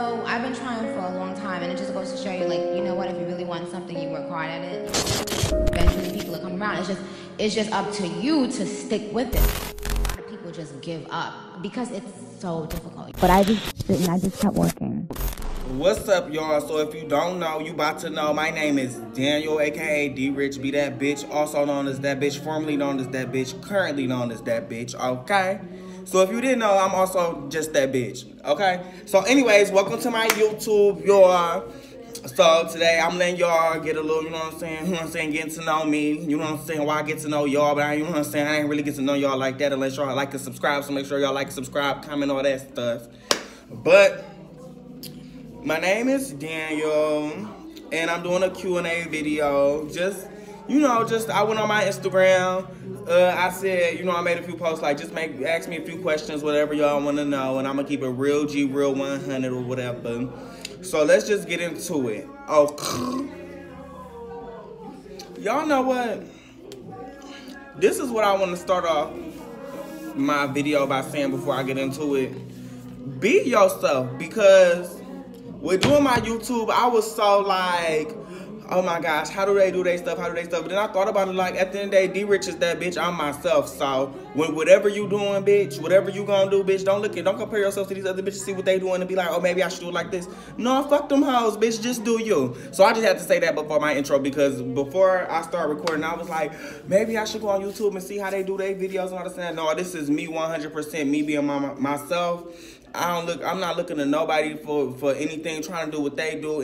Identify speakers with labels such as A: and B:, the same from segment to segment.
A: So I've been trying for a long time, and it just goes to show you, like, you know what? If you really want something, you work hard at it. Eventually, people will come around. It's just up to you to stick with it. A lot of people just give up because it's so difficult. But I just kept working.
B: What's up, y'all? So if you don't know, you about to know. My name is Daniel, aka DRICH, be that bitch, also known as that bitch, formerly known as that bitch, currently known as that bitch, okay? So if you didn't know, I'm also just that bitch, okay? So anyways, welcome to my YouTube, y'all. So today I'm letting y'all get a little, you know what I'm saying, getting to know me, you know what I'm saying, why I get to know y'all, but you know what I'm saying, I ain't really get to know y'all like that unless y'all like to subscribe, so make sure y'all like, subscribe, comment, all that stuff. But my name is Daniel, and I'm doing a Q&A video. I went on my Instagram. I said, I made a few posts like, ask me a few questions, whatever y'all want to know, and I'm gonna keep it real G, real 100 or whatever. So let's just get into it. Oh, y'all know what? This is what I want to start off my video by saying before I get into it. Be yourself, because with doing my YouTube, I was so like, oh my gosh, how do they do their stuff? But then I thought about it, like, at the end of the day, DRICH is that bitch, I'm myself. So when whatever you doing, bitch, whatever you gonna do, bitch, don't compare yourself to these other bitches, see what they doing and be like, oh, maybe I should do it like this. No, fuck them hoes, bitch, just do you. So I just had to say that before my intro, because before I start recording, I was like, maybe I should go on YouTube and see how they do their videos and all this and that. No, this is me 100%, me being myself. I'm not looking to nobody for anything, trying to do what they do,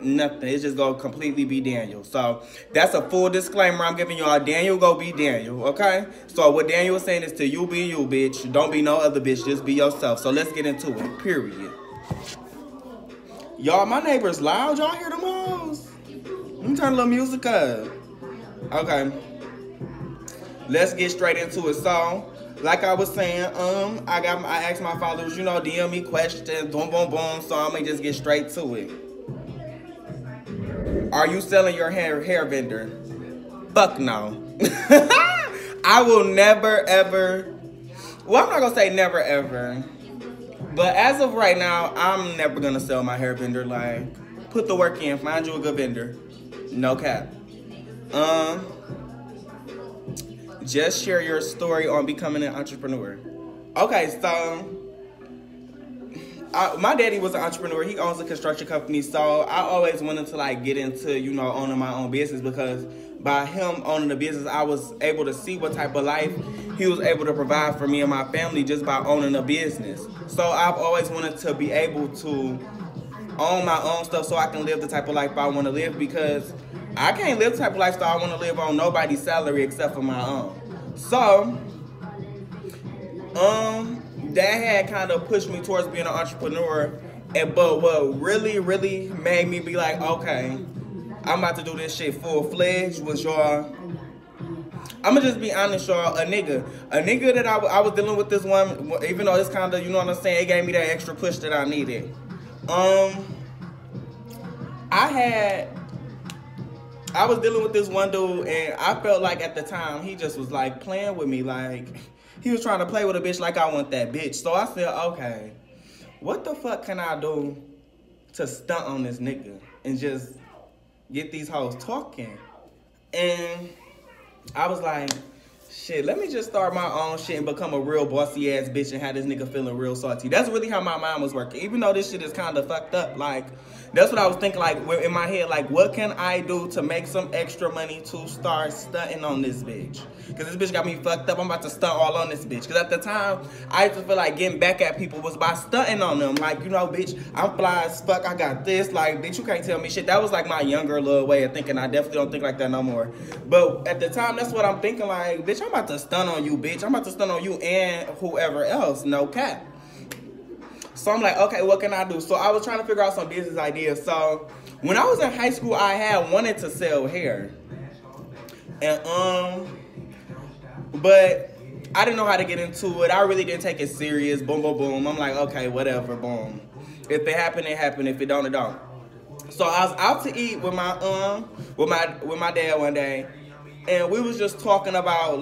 B: nothing. It's just gonna completely be Daniel. So that's a full disclaimer I'm giving y'all. Daniel go be Daniel, okay? So what Daniel was saying is to you be you, bitch. Don't be no other bitch, just be yourself. So let's get into it, period. Y'all, my neighbor's loud. Y'all hear them hoes? Let me turn a little music up. Okay. Let's get straight into it. So, like I was saying, I asked my followers, DM me questions, boom, boom, boom. So I'm gonna just get straight to it. Are you selling your hair vendor? Fuck no. I will never ever. Well, I'm not gonna say never ever, but as of right now, I'm never gonna sell my hair vendor. Like, put the work in, find you a good vendor. No cap. Just share your story on becoming an entrepreneur. Okay, so my daddy was an entrepreneur. He owns a construction company, so I always wanted to get into, owning my own business, because by him owning the business, I was able to see what type of life he was able to provide for me and my family just by owning a business. So I've always wanted to be able to own my own stuff so I can live the type of life I want to live, because I can't live the type of lifestyle I want to live on nobody's salary except for my own. So, that had kind of pushed me towards being an entrepreneur. But what really, really made me be like, okay, I'm about to do this shit full-fledged was, y'all, I'm gonna just be honest, y'all, a nigga that I was dealing with this one, even though it's kind of, you know what I'm saying, it gave me that extra push that I needed. I was dealing with this one dude, and I felt like at the time he just was like playing with me, like he was trying to play with a bitch like I want that bitch. So I said, okay, what the fuck can I do to stunt on this nigga and just get these hoes talking? And I was like, shit, let me just start my own shit and become a real bossy ass bitch and have this nigga feeling real salty. That's really how my mind was working. Even though this shit is kind of fucked up, that's what I was thinking, in my head, what can I do to make some extra money to start stunting on this bitch? Because this bitch got me fucked up. I'm about to stunt all on this bitch. Because at the time, I used to feel like getting back at people was by stunting on them. Bitch, I'm fly as fuck. I got this. Bitch, you can't tell me shit. That was my younger little way of thinking. I definitely don't think like that no more. But at the time, that's what I'm thinking, bitch, I'm about to stunt on you, bitch. I'm about to stunt on you and whoever else. No cap. So I'm like, okay, what can I do? So I was trying to figure out some business ideas. So when I was in high school, I had wanted to sell hair. And but I didn't know how to get into it. I really didn't take it serious. Boom, boom, boom. I'm like, okay, whatever, boom. If it happened, it happened. If it don't, it don't. So I was out to eat with my dad one day. And we was just talking about,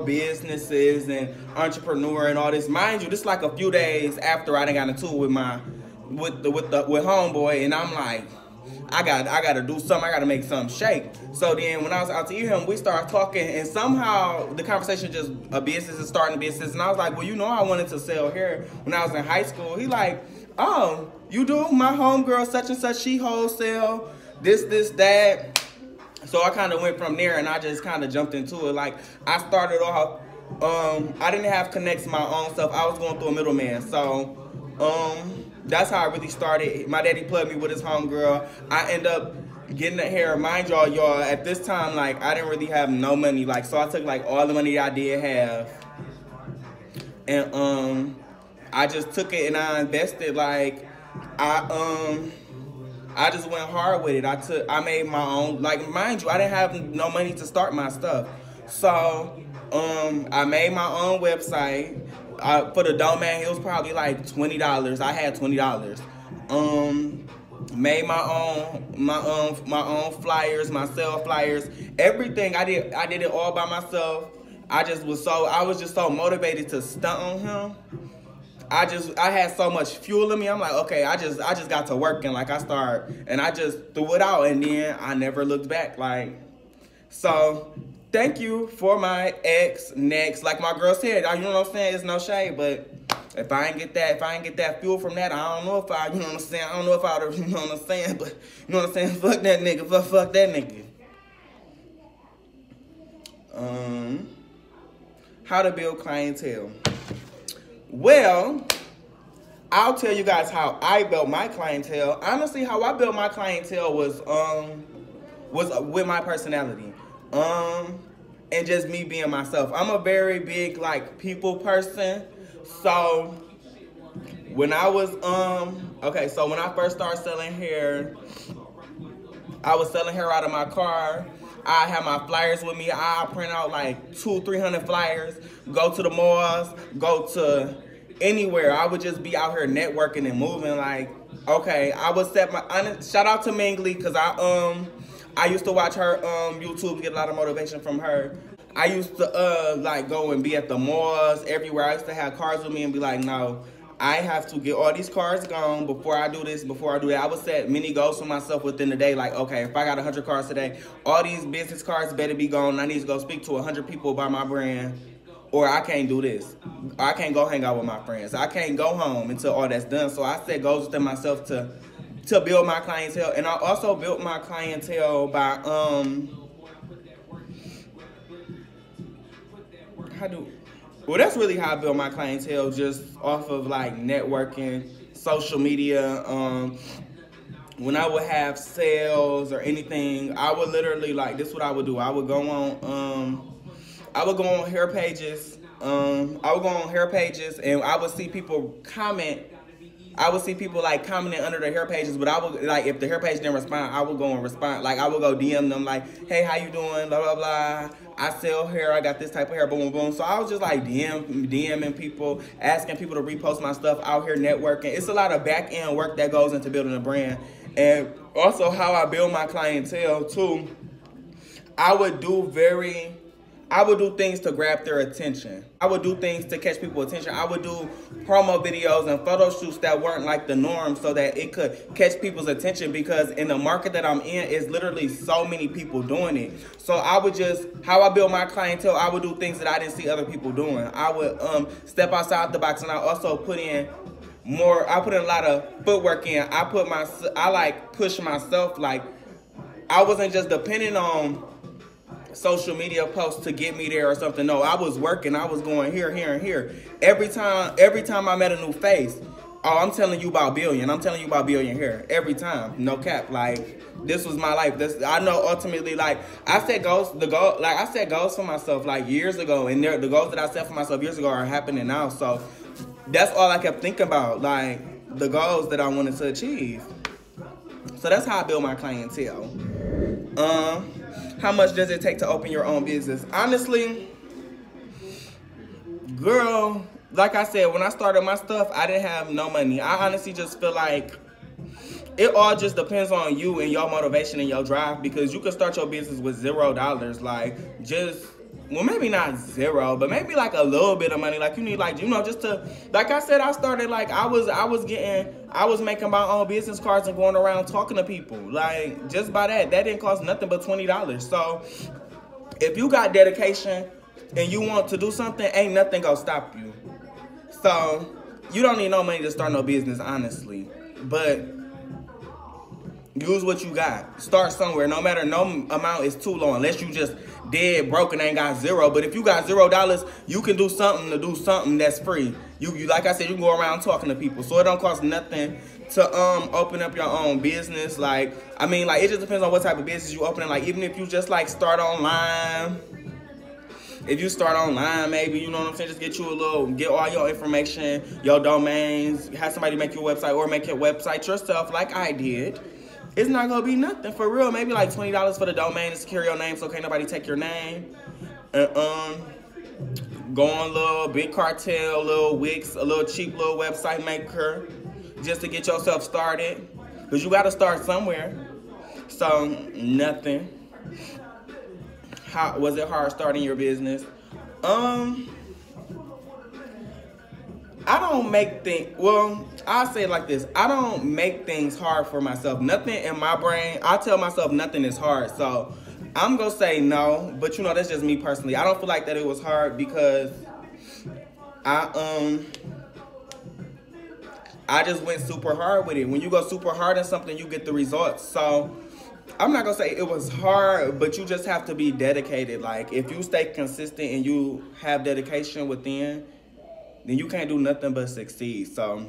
B: businesses and entrepreneur and all this. Mind you, this a few days after I done got into it with homeboy, and I'm like, I gotta do something. I gotta make something shake. So then when I was out to eat him, we started talking, and somehow the conversation just a business is starting a business, and I was like, well, you know, I wanted to sell hair when I was in high school. He like, oh, you do? My homegirl such and such, she wholesale this that. So I kind of went from there, and I just kind of jumped into it. Like, I started off, I didn't have connects my own stuff. I was going through a middleman. So that's how I really started. My daddy plugged me with his homegirl. I ended up getting the hair. Mind y'all, at this time, like, I didn't really have no money. Like, so I took, like, all the money I did have. And I just took it and I invested. Like, I just went hard with it. I made my own, like, mind you, I didn't have no money to start my stuff. So, I made my own website. For the domain, it was probably like $20. I had $20. Made my own flyers, my sale flyers, everything. I did it all by myself. I was just so motivated to stunt on him. I had so much fuel in me. I'm like, okay, I just got to work, and like I just threw it out, and then I never looked back. Like, so thank you for my ex next. Like my girl said, you know what I'm saying? It's no shade, but if I ain't get that fuel from that, I don't know if you know what I'm saying? I don't know if I would, you know what I'm saying? But you know what I'm saying? Fuck that nigga. Fuck that nigga. How to build clientele. Well, I'll tell you guys how I built my clientele. Honestly, how I built my clientele was with my personality. And just me being myself. I'm a very big, like, people person. So when I was so when I first started selling hair, I was selling hair out of my car. I had my flyers with me. I print out like 200-300 flyers, go to the malls, go to anywhere. I would just be out here networking and moving. Like, okay, I would set my shout out to Mingly, because I used to watch her YouTube, get a lot of motivation from her. I used to like go and be at the malls everywhere. I used to have cars with me and be like, no, I have to get all these cars gone before I do this, before I do that. I would set many goals for myself within the day. Like, okay, if I got 100 cars today, all these business cards better be gone. I need to go speak to 100 people about my brand, or I can't do this. I can't go hang out with my friends. I can't go home until all that's done. So I set goals within myself to build my clientele. And I also built my clientele by well, that's really how I built my clientele, just off of like networking, social media. When I would have sales or anything, I would literally, like, this is what I would do. I would go on hair pages. And I would see people comment. I would see people like commenting under the hair pages, but I would, like, if the hair page didn't respond, I would go and respond. Like, I would go DM them like, hey, how you doing? Blah, blah, blah. I sell hair. I got this type of hair. Boom, boom, boom. So I was just like DMing people, asking people to repost my stuff, out here networking. It's a lot of back end work that goes into building a brand. And also how I build my clientele too. I would do things to grab their attention. I would do things to catch people's attention. I would do promo videos and photo shoots that weren't like the norm, so that it could catch people's attention, because in the market that I'm in, is literally so many people doing it. So I would just, how I build my clientele, I would do things that I didn't see other people doing. I would step outside the box, and I also put in a lot of footwork in. I like push myself. Like, I wasn't just depending on social media posts to get me there or something. No, I was working. I was going here, here, and here. Every time I met a new face, oh, I'm telling you about Billion. I'm telling you about Billion here. Every time. No cap. Like, this was my life. I know ultimately, like, I set goals for myself like years ago, and the goals that I set for myself years ago are happening now. So that's all I kept thinking about, like, the goals that I wanted to achieve. So that's how I build my clientele. How much does it take to open your own business? Honestly, girl, like I said, when I started my stuff, I didn't have no money. I honestly just feel like it all just depends on you and your motivation and your drive, because you can start your business with $0. Like, just well, maybe not zero, but maybe like a little bit of money. Like you need, like, you know, just to, like I said, I started, like, I was making my own business cards and going around talking to people. Like, just by that didn't cost nothing but $20. So if you got dedication and you want to do something, ain't nothing gonna stop you. So you don't need no money to start no business, honestly. But use what you got. Start somewhere. No matter, no amount is too low, unless you just dead broke and ain't got zero. But if you got $0, you can do something that's free. You like I said, you can go around talking to people. So it don't cost nothing to open up your own business. Like, I mean, like, it just depends on what type of business you opening. Like, even if you just like start online. If you start online, maybe, you know what I'm saying, just get all your information, your domains, have somebody make your website, or make your website yourself like I did. It's not gonna be nothing, for real. Maybe like $20 for the domain to secure your name so can't nobody take your name. And go on little big cartel, little Wix, a little cheap little website maker, just to get yourself started. Because you gotta start somewhere. So nothing. How was it hard starting your business? I don't make things, well, I'll say it like this. I don't make things hard for myself. Nothing in my brain, I tell myself nothing is hard. So I'm going to say no, but you know, that's just me personally. I don't feel like that it was hard because I just went super hard with it. When you go super hard in something, you get the results. So I'm not going to say it was hard, but you just have to be dedicated. Like, if you stay consistent and you have dedication within, then you can't do nothing but succeed. So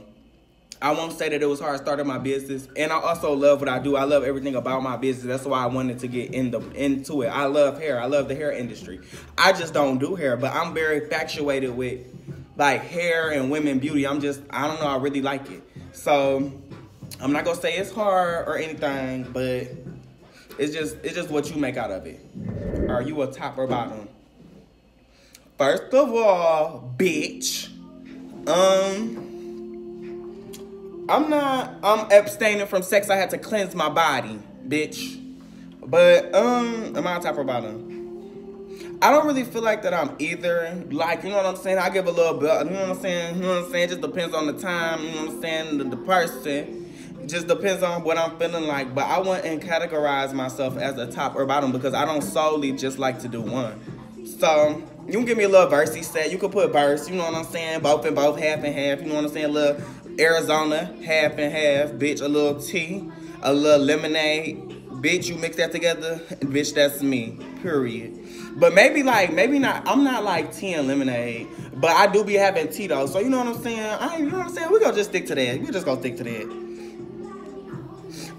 B: I won't say that it was hard starting my business. And I also love what I do. I love everything about my business. That's why I wanted to get into it. I love hair. I love the hair industry. I just don't do hair, but I'm very infatuated with like hair and women beauty. I don't know, I really like it. So I'm not gonna say it's hard or anything, but it's just what you make out of it. Are you a top or bottom? First of all, bitch, I'm abstaining from sex. I had to cleanse my body, bitch. But, am I top or bottom? I don't really feel like that I'm either. Like, you know what I'm saying? I give a little bit, you know what I'm saying? You know what I'm saying? It just depends on the time, you know what I'm saying? The person. It just depends on what I'm feeling like. But I wouldn't categorize myself as a top or bottom because I don't solely just like to do one. So you can give me a little versey set. You can put verse, you know what I'm saying? Both and both, half and half. You know what I'm saying? A little Arizona, half and half. Bitch, a little tea, a little lemonade. Bitch, you mix that together. Bitch, that's me. Period. But maybe not. I'm not like tea and lemonade. But I do be having tea though. So you know what I'm saying? You know what I'm saying? We're gonna just stick to that. We're just gonna stick to that.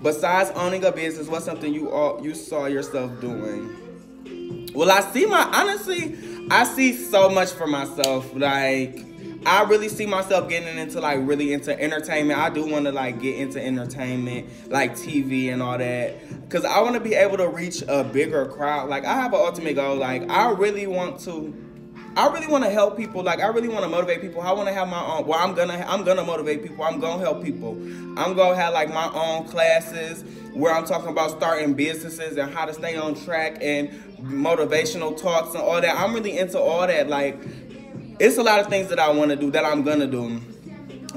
B: Besides owning a business, what's something you saw yourself doing? Well, honestly, I see so much for myself. Like, I really see myself getting into, like, really into entertainment. I do want to, like, get into entertainment, like TV and all that. Because I want to be able to reach a bigger crowd. Like, I have an ultimate goal. Like, I really want to help people. Like, I really want to motivate people. I want to have my own, well, I'm gonna motivate people. I'm gonna help people. I'm gonna have like my own classes where I'm talking about starting businesses and how to stay on track and motivational talks and all that. I'm really into all that. Like, it's a lot of things that I want to do that I'm gonna do.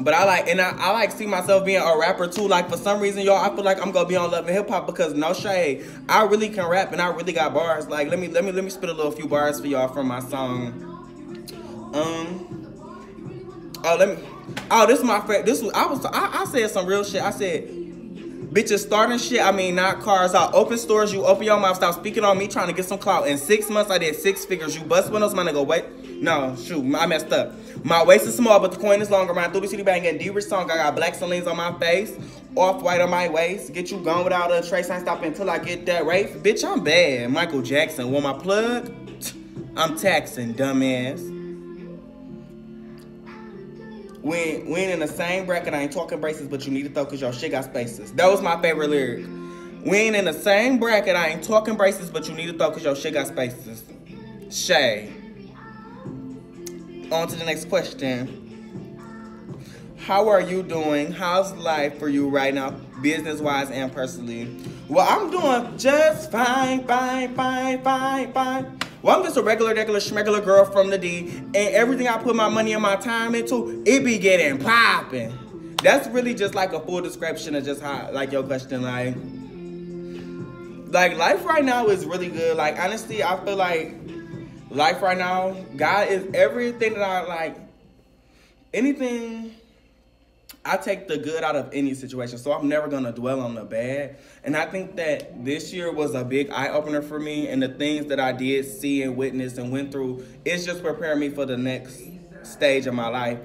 B: But I like see myself being a rapper too. Like, for some reason, y'all, I feel like I'm gonna be on Love and Hip Hop because no shade, I really can rap and I really got bars. Like, let me spit a little few bars for y'all from my song. This is my favorite. I said some real shit. I said, bitches starting shit. I mean, not cars. I open stores. You open your mouth. Stop speaking on me, trying to get some clout. In 6 months, I did 6 figures. You bust windows, my nigga. Wait. No, shoot. I messed up. My waist is small, but the coin is longer. Riding through the city bang and DRICH song. I got black salines on my face. Off-white on my waist. Get you gone without a trace. I ain't stopping until I get that race. Bitch, I'm bad. Michael Jackson. Want my plug? I'm taxing, dumbass. We ain't in the same bracket. I ain't talking braces, but you need to throw because your shit got spaces. That was my favorite lyric. We ain't in the same bracket. I ain't talking braces, but you need to throw because your shit got spaces. Shay. On to the next question. How are you doing? How's life for you right now, business-wise and personally? Well, I'm doing just fine. Well, I'm just a regular schmegular girl from the D, and everything I put my money and my time into, it be getting popping. That's really just like a full description of just how, like, your question, like life right now is really good. Like, honestly, I feel like life right now, God is everything that I like. Anything, I take the good out of any situation, so I'm never gonna dwell on the bad. And I think that this year was a big eye-opener for me, and the things that I did see and witness and went through, it's just preparing me for the next stage of my life.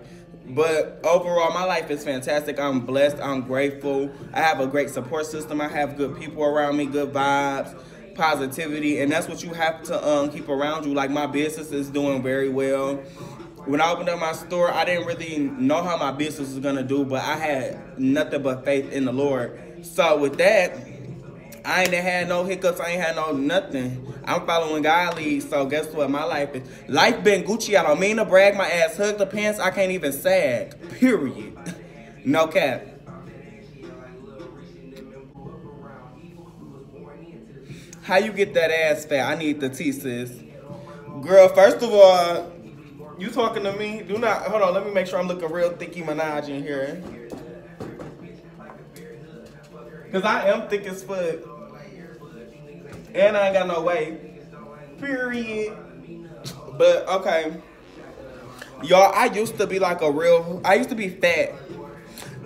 B: But overall, my life is fantastic. I'm blessed, I'm grateful. I have a great support system. I have good people around me, good vibes, positivity, and that's what you have to keep around you. Like, my business is doing very well. When I opened up my store, I didn't really know how my business was gonna do, but I had nothing but faith in the Lord. So with that, I ain't had no hiccups, I ain't had no nothing. I'm following God lead, so guess what? My life been Gucci. I don't mean to brag, my ass hugged the pants, I can't even sag, period. No cap. How you get that ass fat? I need the tea, sis. Girl, first of all, you talking to me? Do not, hold on, let me make sure I'm looking real thicky Minaj in here. Cause I am thick as fuck. And I ain't got no weight. Period. But, okay. Y'all, I used to be like I used to be fat.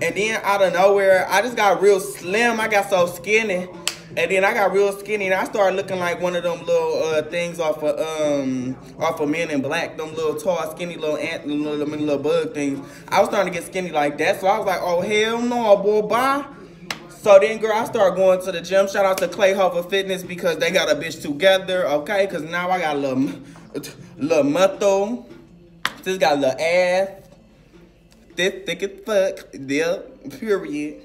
B: And then out of nowhere, I just got real slim. I got so skinny. And then I got real skinny, and I started looking like one of them little things off of Men in Black, them little tall, skinny little little bug things. I was starting to get skinny like that, so I was like, oh hell no, boy, bye. So then, girl, I started going to the gym. Shout out to Clay Hover Fitness because they got a bitch together, okay? Because now I got a little muscle. Just got a little ass, thick as fuck, yeah, period.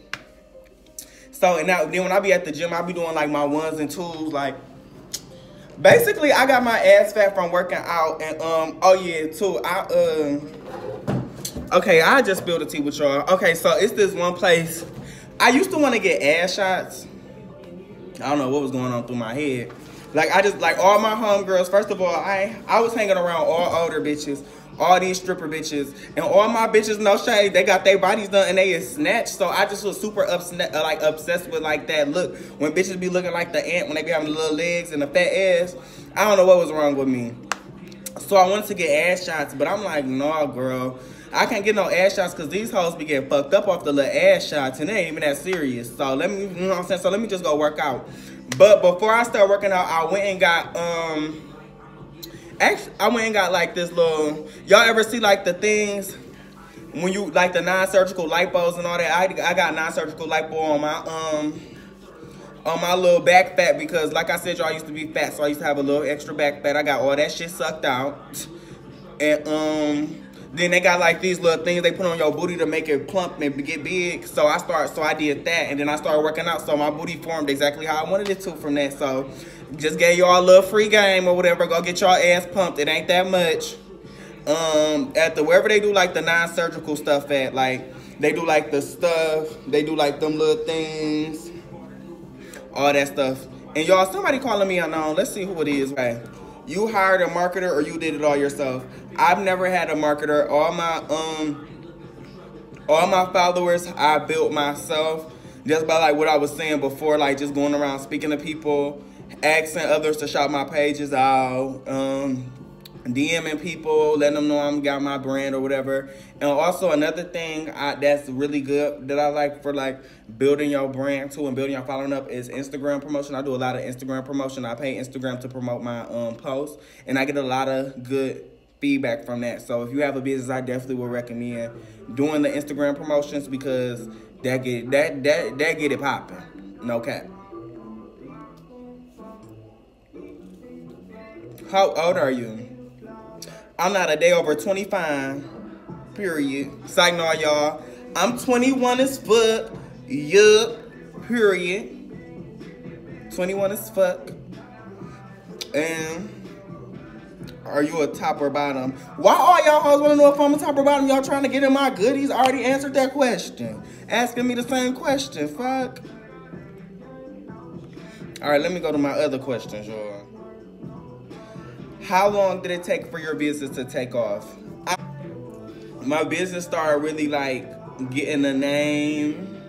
B: So, and now, then when I be at the gym, I be doing like my ones and twos. Like, basically, I got my ass fat from working out. And, oh yeah, too, okay, I just spilled the tea with y'all. Okay, so it's this one place. I used to want to get ass shots. I don't know what was going on through my head. Like, I just, like, all my homegirls, first of all, I was hanging around all older bitches. All these stripper bitches, and all my bitches, no shade, they got their bodies done and they is snatched. So I just was super obsessed with like that look. When bitches be looking like the ant, when they be having the little legs and the fat ass, I don't know what was wrong with me. So I wanted to get ass shots, but I'm like, no, girl, I can't get no ass shots because these hoes be getting fucked up off the little ass shots, and they ain't even that serious. So let me, you know what I'm saying? So let me just go work out. But before I start working out, I went and got actually, I went and got like this little, y'all ever see like the things when you, like the non-surgical lipos and all that? I got non-surgical lipo on my little back fat because like I said, y'all, used to be fat, so I used to have a little extra back fat. I got all that shit sucked out. And then they got like these little things they put on your booty to make it plump and get big. So I did that, and then I started working out, so my booty formed exactly how I wanted it to from that. So just gave y'all a little free game or whatever. Go get y'all ass pumped. It ain't that much. At the wherever they do like the non-surgical stuff at, like they do like the stuff, they do like them little things, all that stuff. And y'all, somebody calling me unknown. Let's see who it is. Right. You hired a marketer or you did it all yourself? I've never had a marketer. All my followers I built myself just by like what I was saying before, like just going around speaking to people, asking others to shout my pages out, DMing people, letting them know I'm got my brand or whatever. And also another thing that's really good that I like for like building your brand too and building your following up is Instagram promotion. I do a lot of Instagram promotion. I pay Instagram to promote my posts, and I get a lot of good feedback from that. So if you have a business, I definitely would recommend doing the Instagram promotions because that get it popping. No cap. How old are you? I'm not a day over 25, period. Psych no, y'all. I'm 21 as fuck. Yup, period. 21 as fuck. And are you a top or bottom? Why all y'all hoes want to know if I'm a top or bottom? Y'all trying to get in my goodies? I already answered that question. Asking me the same question. Fuck. All right, let me go to my other questions, y'all. How long did it take for your business to take off? My business started really like getting a name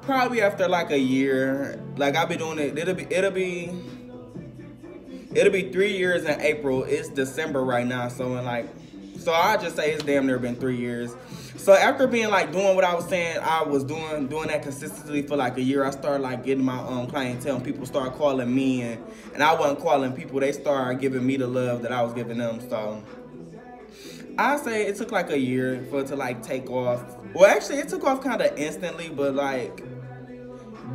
B: probably after like a year. Like I've been doing it. It'll be 3 years in April. It's December right now, so I just say it's damn near been 3 years. So after being like doing what I was saying I was doing that consistently for like a year, I started like getting my own clientele, and people started calling me, and I wasn't calling people. They started giving me the love that I was giving them. So I say it took like a year for it to like take off. Well, actually it took off kind of instantly, but like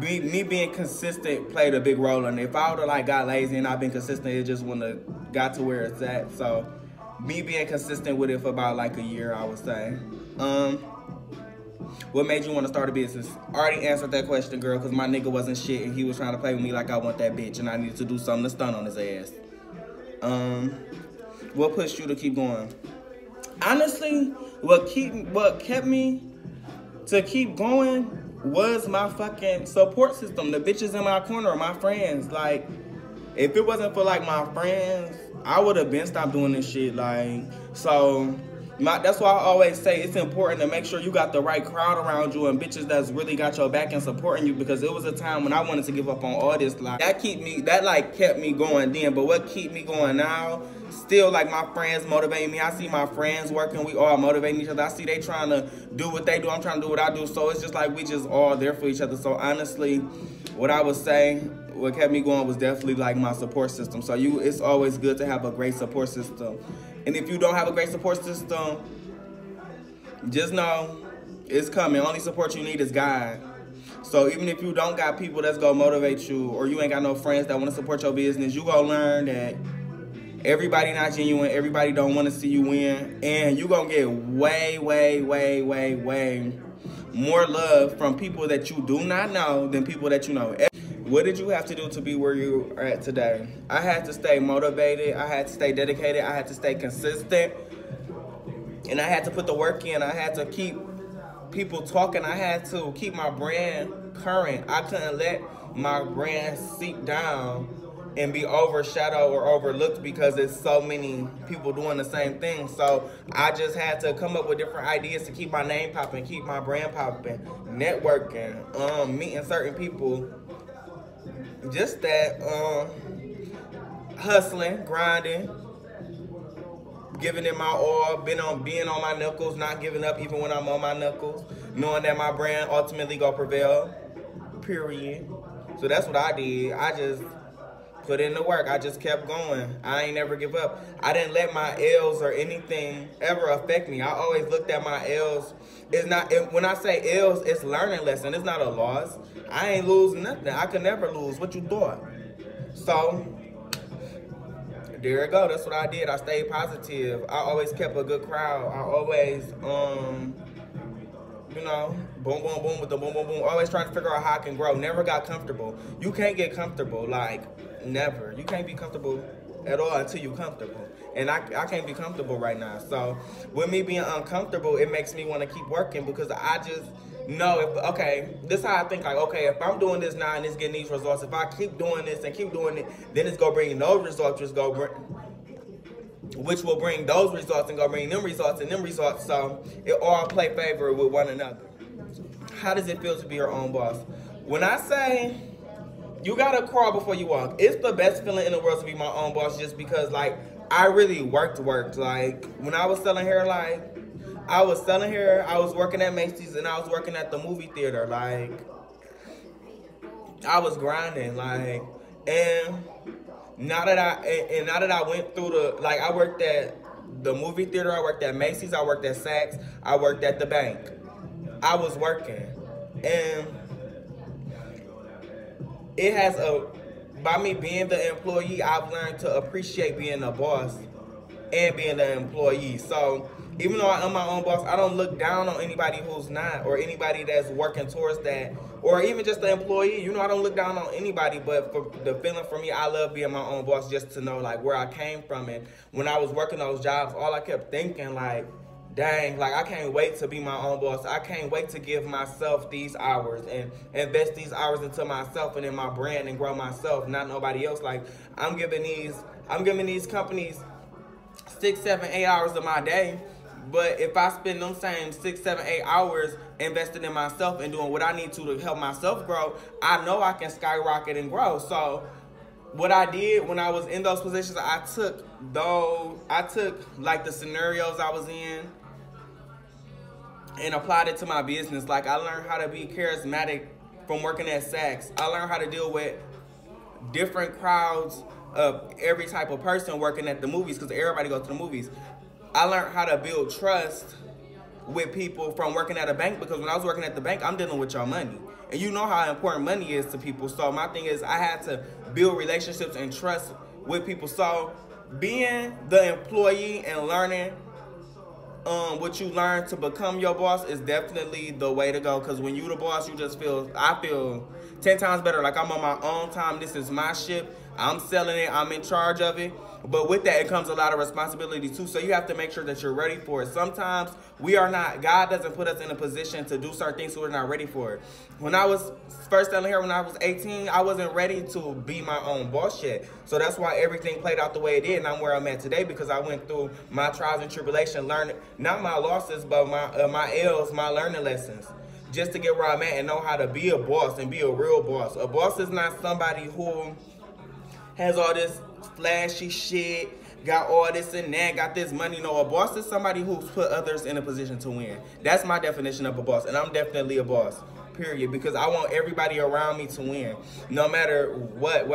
B: me being consistent played a big role in it. If I would have like got lazy and I've been consistent, it just wouldn't have got to where it's at. So me being consistent with it for about like a year, I would say. What made you want to start a business? Already answered that question, girl, because my nigga wasn't shit and he was trying to play with me like I want that bitch and I needed to do something to stun on his ass. What pushed you to keep going? Honestly, what kept me to keep going was my fucking support system. The bitches in my corner, my friends. Like, if it wasn't for like my friends, I would have been stopped doing this shit. Like, so that's why I always say it's important to make sure you got the right crowd around you and bitches that's really got your back and supporting you, because it was a time when I wanted to give up on all this. Like that kept me going then. But what keep me going now? Still, like, my friends motivate me. I see my friends working. We all motivating each other. I see they trying to do what they do. I'm trying to do what I do. So it's just like we just all there for each other. So honestly, what I would say, what kept me going was definitely like my support system. So it's always good to have a great support system. And if you don't have a great support system, just know it's coming. Only support you need is God. So even if you don't got people that's gonna motivate you, or you ain't got no friends that want to support your business, you gonna learn that everybody not genuine, everybody don't want to see you win, and you gonna get way, way, way, way, way more love from people that you do not know than people that you know. What did you have to do to be where you are at today? I had to stay motivated, I had to stay dedicated, I had to stay consistent, and I had to put the work in. I had to keep people talking. I had to keep my brand current. I couldn't let my brand seep down and be overshadowed or overlooked because there's so many people doing the same thing. So I just had to come up with different ideas to keep my name popping, keep my brand popping, networking, meeting certain people. Just that, hustling, grinding, giving it my all, being on my knuckles, not giving up even when I'm on my knuckles, knowing that my brand ultimately gonna prevail, period. So that's what I did. I just put in the work. I just kept going. I ain't never give up. I didn't let my L's or anything ever affect me. I always looked at my L's. When I say L's, it's learning lesson. It's not a loss. I ain't lose nothing. I could never lose. What you thought? So there you go. That's what I did. I stayed positive. I always kept a good crowd. I always, you know, boom, boom, boom with the boom, boom, boom. Always trying to figure out how I can grow. Never got comfortable. You can't get comfortable. Like, never. You can't be comfortable at all until you're comfortable. And I can't be comfortable right now. So with me being uncomfortable, it makes me want to keep working, because I just know this is how I think, like, okay, if I'm doing this now and it's getting these results, if I keep doing this and keep doing it, then it's going to bring those results, which will bring those results and go bring them results and them results. So it all play favor with one another. How does it feel to be your own boss? When I say you gotta crawl before you walk, it's the best feeling in the world to be my own boss, just because, like, I really worked. Like, when I was selling hair, I was working at Macy's and I was working at the movie theater. Like, I was grinding, like, and now that I went through I worked at the movie theater, I worked at Macy's, I worked at Saks, I worked at the bank. I was working, and it has by me being the employee, I've learned to appreciate being a boss and being an employee. So even though I am my own boss, I don't look down on anybody who's not, or anybody that's working towards that, or even just the employee. You know, I don't look down on anybody, but for the feeling for me, I love being my own boss, just to know, like, where I came from. And when I was working those jobs, all I kept thinking, like, dang, like I can't wait to be my own boss. I can't wait to give myself these hours and invest these hours into myself and in my brand and grow myself, not nobody else. Like I'm giving these companies 6, 7, 8 hours of my day. But if I spend them same 6, 7, 8 hours investing in myself and doing what I need to help myself grow, I know I can skyrocket and grow. So what I did when I was in those positions, I took like the scenarios I was in and applied it to my business. Like I learned how to be charismatic from working at Saks. I learned how to deal with different crowds of every type of person working at the movies, because everybody goes to the movies. I learned how to build trust with people from working at a bank, because when I was working at the bank, I'm dealing with your money. And you know how important money is to people. So my thing is I had to build relationships and trust with people. So being the employee and learning what you learn to become your boss is definitely the way to go. Because when you the boss, I feel 10 times better. Like I'm on my own time. This is my ship. I'm selling it. I'm in charge of it. But with that, it comes a lot of responsibility too. So you have to make sure that you're ready for it. Sometimes God doesn't put us in a position to do certain things so we're not ready for it. When I was first selling hair when I was 18, I wasn't ready to be my own boss yet. So that's why everything played out the way it did, and I'm where I'm at today, because I went through my trials and tribulations, learning, not my losses, but my L's, my learning lessons, just to get where I'm at and know how to be a boss and be a real boss. A boss is not somebody who has all this flashy shit, got all this and that, got this money. No, a boss is somebody who's put others in a position to win. That's my definition of a boss, and I'm definitely a boss, period, because I want everybody around me to win. No matter what,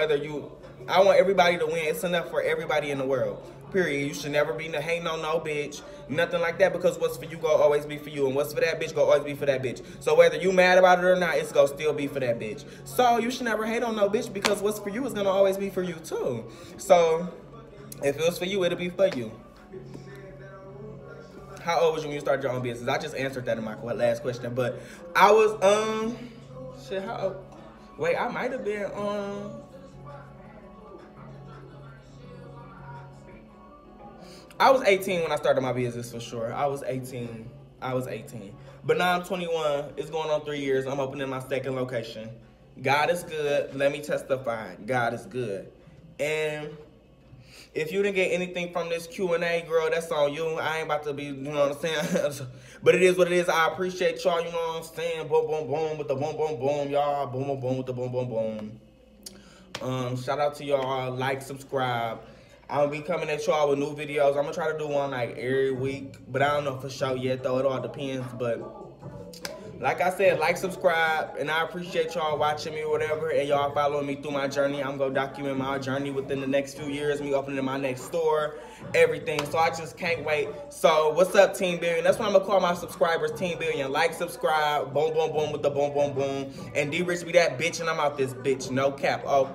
B: I want everybody to win. It's enough for everybody in the world, period. You should never be hating on no bitch, nothing like that, because what's for you go always be for you, and what's for that bitch go always be for that bitch. So whether you mad about it or not, it's gonna still be for that bitch. So you should never hate on no bitch, because what's for you is gonna always be for you too. So if it was for you, it'll be for you. How old was you when you started your own business? I just answered that in my last question, but I was how old? Wait, I might have been I was 18 when I started my business, for sure. I was 18. But now I'm 21. It's going on 3 years. I'm opening my second location. God is good. Let me testify. God is good. And if you didn't get anything from this Q&A, girl, that's on you. I ain't about to be, you know what I'm saying? But it is what it is. I appreciate y'all, you know what I'm saying? Boom, boom, boom with the boom, boom, boom, y'all. Boom, boom, boom with the boom, boom, boom. Shout out to y'all. Like, subscribe. I'm going to be coming at y'all with new videos. I'm going to try to do one like every week. But I don't know for sure yet, though. It all depends. But like I said, like, subscribe. And I appreciate y'all watching me or whatever. And y'all following me through my journey. I'm going to document my journey within the next few years. Me opening my next store. Everything. So I just can't wait. So what's up, Team Billion? That's what I'm going to call my subscribers, Team Billion. Like, subscribe. Boom, boom, boom with the boom, boom, boom. And DRICH be that bitch. And I'm out this bitch. No cap. Oh.